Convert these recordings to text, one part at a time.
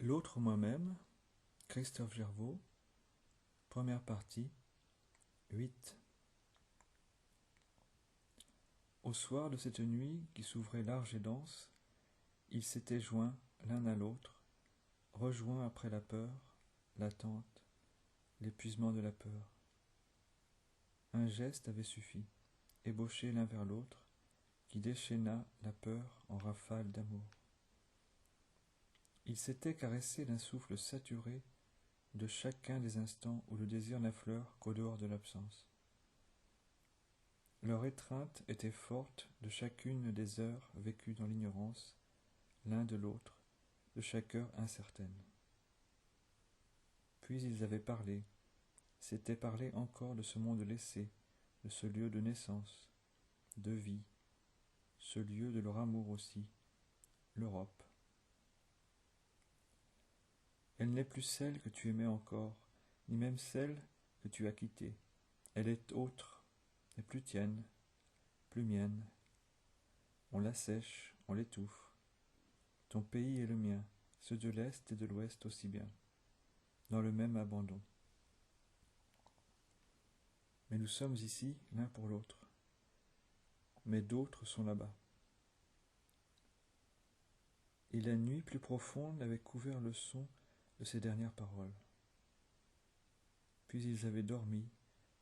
L'autre moi-même, Christophe Gervaux, première partie, 8. Au soir de cette nuit qui s'ouvrait large et dense, ils s'étaient joints l'un à l'autre, rejoints après la peur, l'attente, l'épuisement de la peur. Un geste avait suffi, ébauché l'un vers l'autre, qui déchaîna la peur en rafales d'amour. Ils s'étaient caressés d'un souffle saturé de chacun des instants où le désir n'affleure qu'au dehors de l'absence. Leur étreinte était forte de chacune des heures vécues dans l'ignorance, l'un de l'autre, de chaque heure incertaine. Puis ils avaient parlé, s'étaient parlé encore de ce monde laissé, de ce lieu de naissance, de vie, ce lieu de leur amour aussi, l'Europe. Elle n'est plus celle que tu aimais encore, ni même celle que tu as quittée. Elle est autre, n'est plus tienne, plus mienne. On l'assèche, on l'étouffe. Ton pays est le mien, ceux de l'Est et de l'Ouest aussi bien, dans le même abandon. Mais nous sommes ici l'un pour l'autre. Mais d'autres sont là-bas. Et la nuit plus profonde avait couvert le son de ces dernières paroles. Puis ils avaient dormi,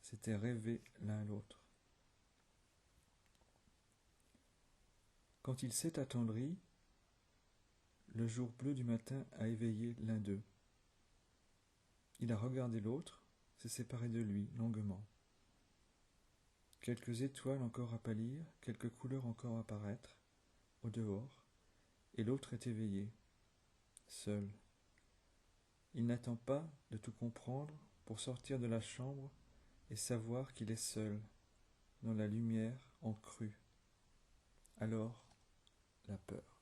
s'étaient rêvés l'un à l'autre. Quand il s'est attendri, le jour bleu du matin a éveillé l'un d'eux. Il a regardé l'autre, s'est séparé de lui longuement. Quelques étoiles encore à pâlir, quelques couleurs encore à paraître, au dehors, et l'autre est éveillé, seul. Il n'attend pas de tout comprendre pour sortir de la chambre et savoir qu'il est seul, dans la lumière en crue. Alors, la peur.